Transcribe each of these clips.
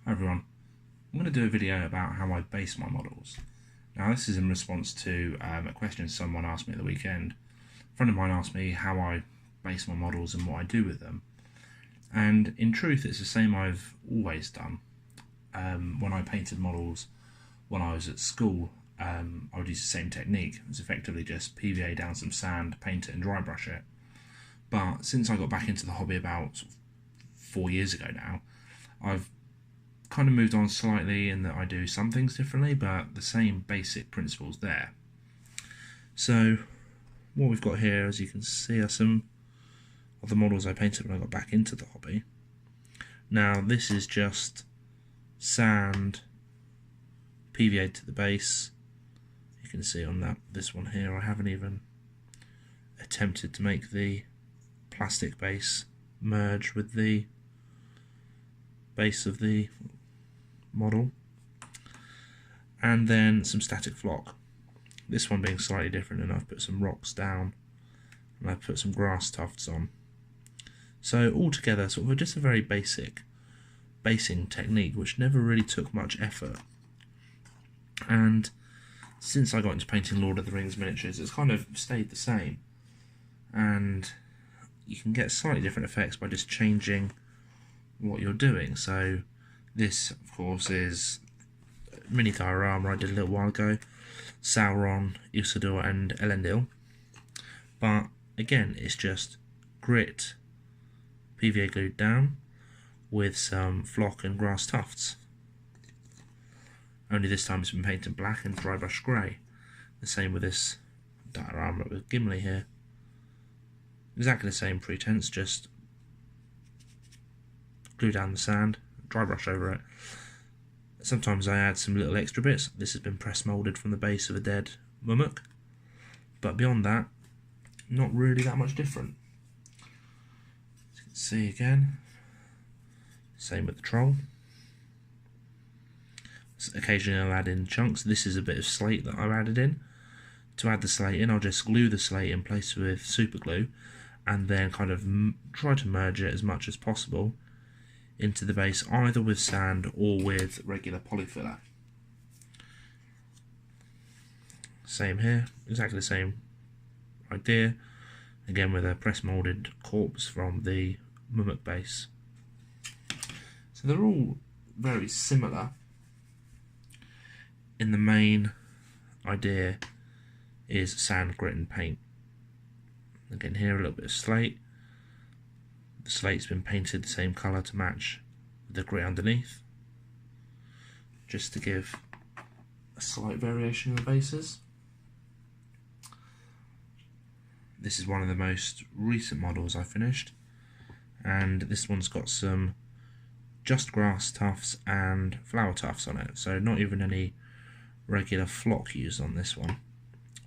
Hi everyone, I'm going to do a video about how I base my models. Now this is in response to a question someone asked me at the weekend. A friend of mine asked me how I base my models and what I do with them. And in truth it's the same I've always done. When I painted models when I was at school, I would use the same technique. It's effectively just PVA down some sand, paint it and dry brush it. But since I got back into the hobby about 4 years ago now, I've kind of moved on slightly in that I do some things differently, but the same basic principles there. So what we've got here, as you can see, are some of the models I painted when I got back into the hobby. Now this is just sand PVA to the base. You can see on this one here, I haven't even attempted to make the plastic base merge with the base of the model, and then some static flock. This one being slightly different, and I've put some rocks down and I've put some grass tufts on. So altogether sort of just a very basic basing technique which never really took much effort. And since I got into painting Lord of the Rings miniatures, it's kind of stayed the same, and you can get slightly different effects by just changing what you're doing. So this of course is a mini diorama I did a little while ago, Sauron, Isildur and Elendil, but again it's just grit PVA glued down with some flock and grass tufts. Only this time it's been painted black and dry brush grey. The same with this diorama with Gimli here. Exactly the same pretense, just glue down the sand, dry brush over it. Sometimes I add some little extra bits. This has been press moulded from the base of a dead mummock, but beyond that, not really that much different. As you can see again, same with the troll. Occasionally I'll add in chunks. This is a bit of slate that I've added in. To add the slate in, I'll just glue the slate in place with super glue and then kind of try to merge it as much as possible into the base, either with sand or with regular polyfiller. Same here, exactly the same idea, again with a press moulded corpse from the mummock base. So they're all very similar. In the main idea is sand, grit and paint. Again here a little bit of slate. The slate's been painted the same colour to match the grit underneath, just to give a slight variation in the bases. This is one of the most recent models I finished, and this one's got some just grass tufts and flower tufts on it, so not even any regular flock used on this one,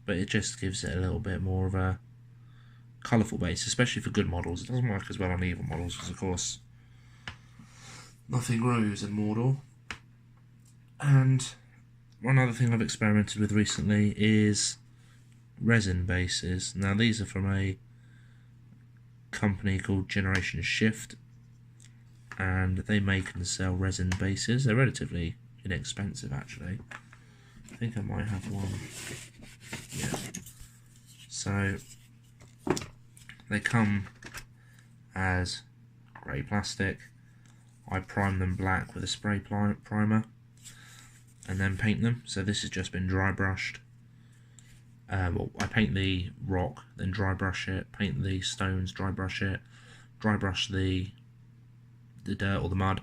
but it just gives it a little bit more of a colourful base, especially for good models. It doesn't work as well on evil models because of course nothing grows in Mordor. And one other thing I've experimented with recently is resin bases. Now these are from a company called Generation Shift, and they make and sell resin bases. They're relatively inexpensive actually. I think I might have one. Yeah. So they come as grey plastic. I prime them black with a spray primer and then paint them. So this has just been dry brushed. Well, I paint the rock, then dry brush it, paint the stones, dry brush it, dry brush the dirt or the mud.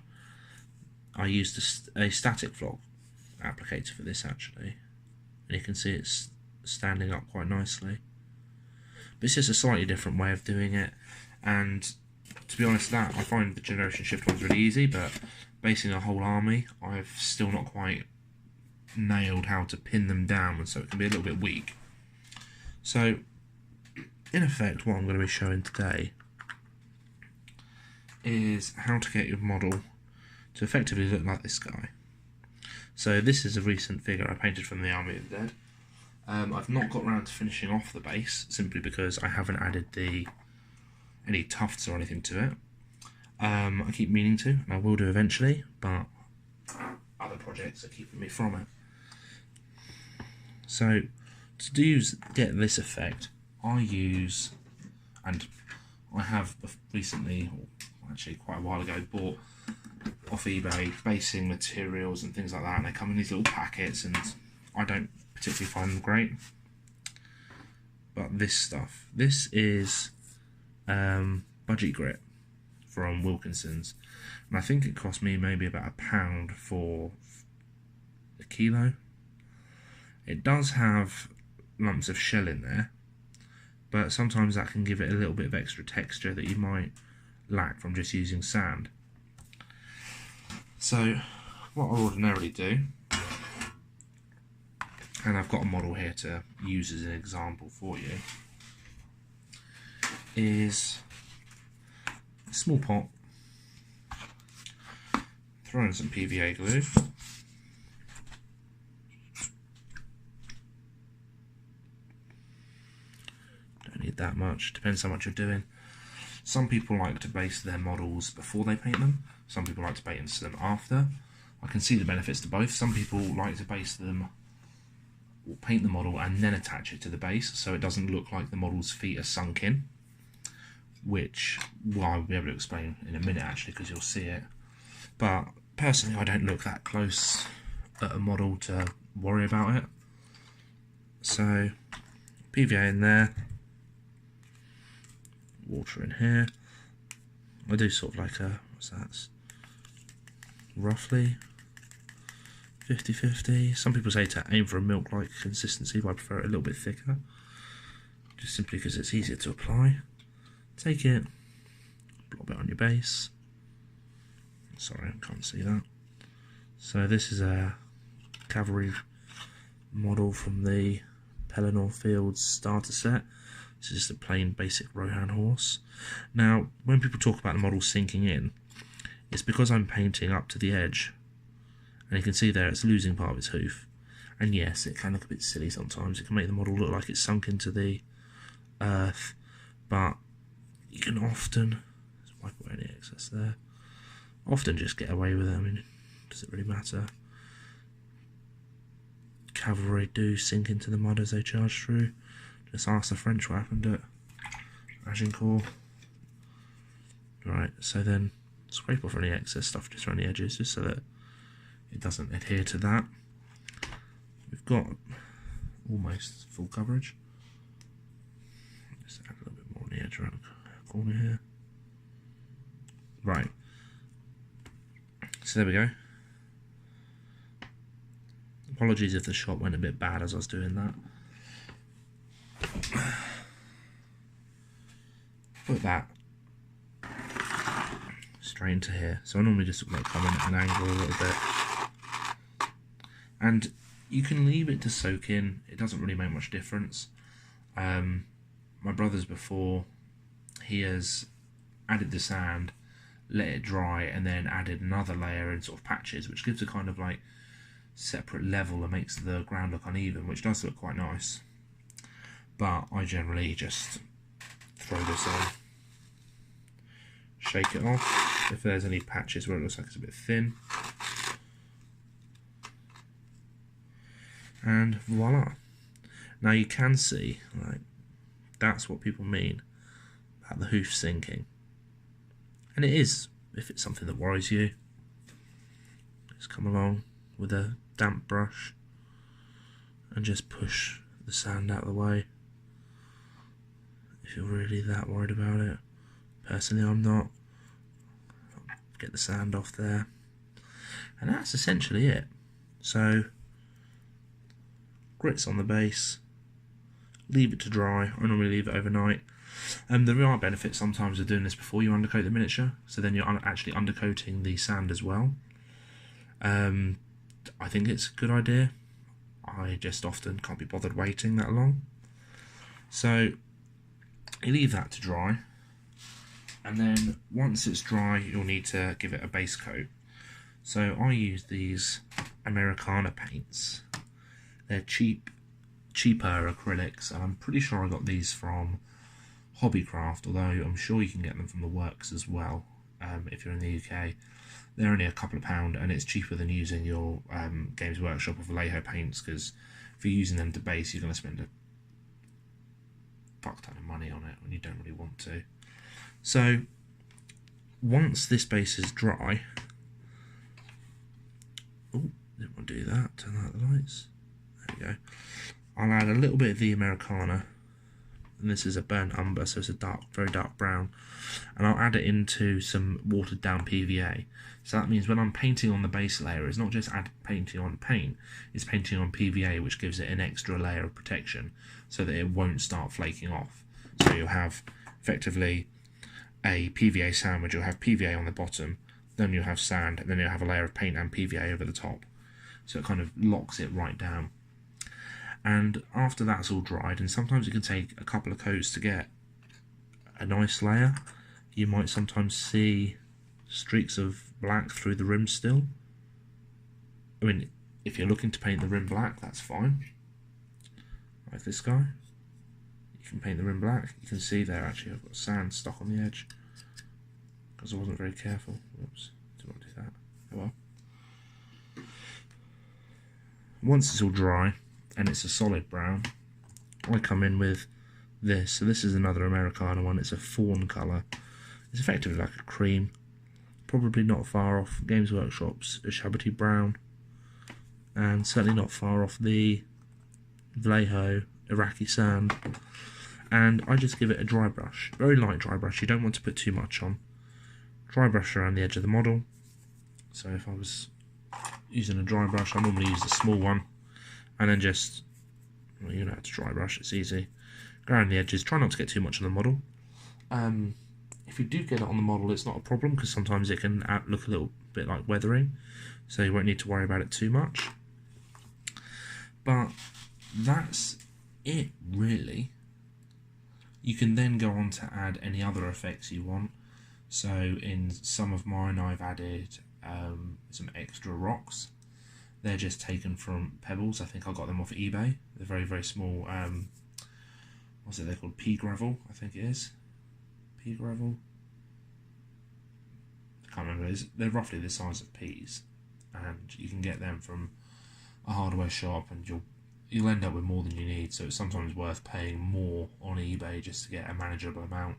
I used a static flock applicator for this actually, and you can see it's standing up quite nicely. But it's just a slightly different way of doing it, and to be honest, I find the Generation Shift ones really easy, but basing a whole army, I've still not quite nailed how to pin them down, and so it can be a little bit weak. So in effect what I'm going to be showing today is how to get your model to effectively look like this guy. So this is a recent figure I painted from the Army of the Dead. I've not got around to finishing off the base simply because I haven't added any tufts or anything to it. I keep meaning to, and I will do eventually, but other projects are keeping me from it. So to get this effect, I use, and I have recently, or actually quite a while ago, bought off eBay basing materials and things like that, and they come in these little packets, and I don't particularly find them great. But this stuff, this is budgie grit from Wilkinson's, and I think it cost me maybe about £1 for a kilo. It does have lumps of shell in there, but sometimes that can give it a little bit of extra texture that you might lack from just using sand. So what I ordinarily do, and I've got a model here to use as an example for you, is a small pot, throw in some PVA glue, don't need that much, depends how much you're doing. Some people like to base their models before they paint them, some people like to base them after. I can see the benefits to both. Some people like to base them or paint the model and then attach it to the base so it doesn't look like the model's feet are sunk in, which, well, I'll be able to explain in a minute actually, because you'll see it. But personally I don't look that close at a model to worry about it. So PVA in there, water in here. I do sort of like a, what's that, roughly 50-50. Some people say to aim for a milk-like consistency, but I prefer it a little bit thicker, just simply because it's easier to apply. Take it, blob it on your base. Sorry, I can't see that. So this is a cavalry model from the Pelennor Fields starter set. This is just a plain basic Rohan horse. Now, when people talk about the model sinking in, it's because I'm painting up to the edge, and you can see there it's losing part of its hoof. And yes, it can look a bit silly sometimes. It can make the model look like it's sunk into the earth, but you can often, let's wipe away any excess there, often just get away with it. I mean, does it really matter? Cavalry do sink into the mud as they charge through. Just ask the French what happened at Agincourt. Right, so then scrape off any excess stuff just around the edges, just so that it doesn't adhere to that. We've got almost full coverage. Just add a little bit more on the edge around the corner here. Right, so there we go. Apologies if the shot went a bit bad as I was doing that. Put that straight into here. So I normally just like come in at an angle a little bit, and you can leave it to soak in. It doesn't really make much difference. My brother's before, he has added the sand, let it dry, and then added another layer in sort of patches, which gives a kind of like separate level and makes the ground look uneven, which does look quite nice. But I generally just throw this on, shake it off if there's any patches where it looks like it's a bit thin, and voila. Now you can see, like, that's what people mean about the hoof sinking, and it is, if it's something that worries you. Just come along with a damp brush and just push the sand out of the way if you're really that worried about it. Personally, I'm not. Get the sand off there, and that's essentially it. So grits on the base, leave it to dry. I normally leave it overnight. There are benefits sometimes of doing this before you undercoat the miniature, so then you're actually undercoating the sand as well. I think it's a good idea. I just often can't be bothered waiting that long. So you leave that to dry, and then once it's dry you'll need to give it a base coat. So I use these Americana paints. They're cheaper acrylics, and I'm pretty sure I got these from Hobbycraft, although I'm sure you can get them from the works as well. if you're in the UK. They're only a couple of £, and it's cheaper than using your Games Workshop or Vallejo paints, because if you're using them to base, you're going to spend a fuck ton of money on it when you don't really want to. So once this base is dry, oh, didn't want to do that, turn out the lights, there we go. I'll add a little bit of the Americana, and this is a burnt umber, so it's a dark, very dark brown, and I'll add it into some watered down PVA. So that means when I'm painting on the base layer, it's not just painting on paint, it's painting on PVA, which gives it an extra layer of protection so that it won't start flaking off. So you'll have effectively a PVA sandwich, you'll have PVA on the bottom, then you'll have sand, and then you'll have a layer of paint and PVA over the top. So it kind of locks it right down. And after that's all dried, and sometimes it can take a couple of coats to get a nice layer, you might sometimes see streaks of black through the rim still. I mean, if you're looking to paint the rim black, that's fine. Like this guy. You can paint the rim black. You can see there actually I've got sand stuck on the edge because I wasn't very careful. Whoops, didn't want to do that. Oh well. Once it's all dry and it's a solid brown, I come in with this. So this is another Americana one. It's a fawn colour. It's effectively like a cream. Probably not far off Games Workshop's Shabbity Brown, and certainly not far off the Vallejo Iraqi Sand. And I just give it a dry brush, very light dry brush. You don't want to put too much on. Dry brush around the edge of the model. So if I was using a dry brush, I normally use the small one, and then just, well, you know how to dry brush, it's easy. Go around the edges, try not to get too much on the model. If you do get it on the model, it's not a problem, because sometimes it can look a little bit like weathering, so you won't need to worry about it too much. But that's it, really. You can then go on to add any other effects you want. So in some of mine, I've added some extra rocks. They're just taken from pebbles. I think I got them off eBay. They're very, very small. What's it? They're called pea gravel, I think it is. Pea gravel. I can't remember. They're roughly the size of peas, and you can get them from a hardware shop, and you'll end up with more than you need. So it's sometimes worth paying more on eBay just to get a manageable amount.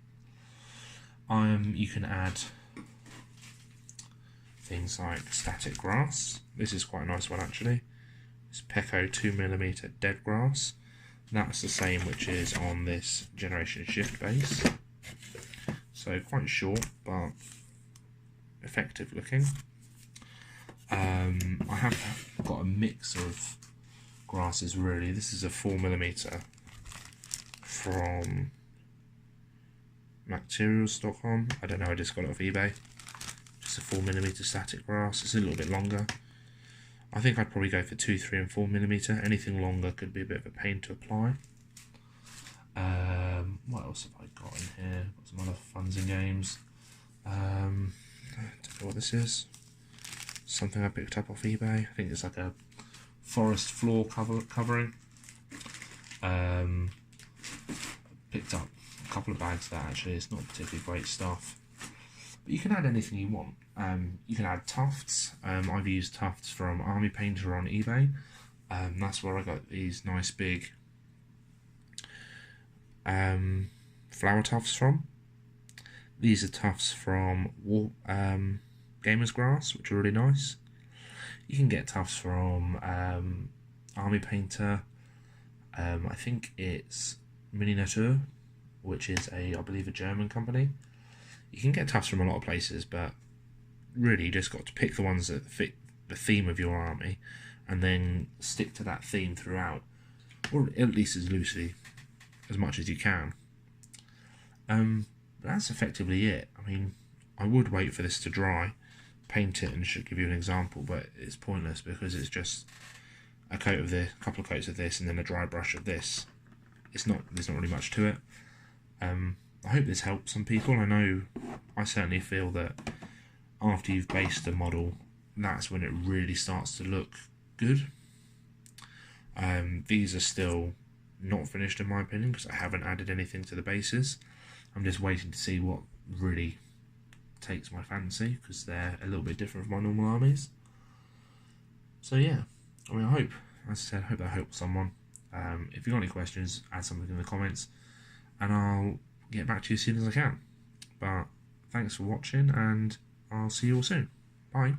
You can add things like static grass. This is quite a nice one actually. It's Pecco 2mm dead grass. That's the same which is on this Generation Shift base. So quite short but effective looking. I have got a mix of grasses really. This is a 4mm from materials.com. I don't know, I just got it off eBay. Just a 4mm static grass. It's a little bit longer. I think I'd probably go for 2, 3 and 4mm. Anything longer could be a bit of a pain to apply. What else have I got in here? Got some other funs and games. I don't know what this is. Something I picked up off eBay. I think it's like a forest floor covering. Picked up a couple of bags of that actually. It's not particularly great stuff. But you can add anything you want. You can add tufts. I've used tufts from Army Painter on eBay. That's where I got these nice big flower tufts from. These are tufts from Gamer's Grass, which are really nice. You can get tufts from Army Painter. I think it's Mini Natur, which is I believe a German company. You can get tufts from a lot of places, but really you just got to pick the ones that fit the theme of your army and then stick to that theme throughout, or at least as loosely as much as you can. That's effectively it. I mean, I would wait for this to dry, paint it, and should give you an example, but it's pointless because it's just a coat of this, a couple of coats of this, and then a dry brush of this. There's not really much to it. I hope this helps some people. I know I certainly feel that after you've based a model, that's when it really starts to look good. These are still not finished in my opinion because I haven't added anything to the bases. I'm just waiting to see what really takes my fancy, because they're a little bit different from my normal armies. So yeah, I mean, I hope, as I said, I hope that helps someone. If you've got any questions, add something in the comments, and I'll get back to you as soon as I can. But thanks for watching, and I'll see you all soon. Bye.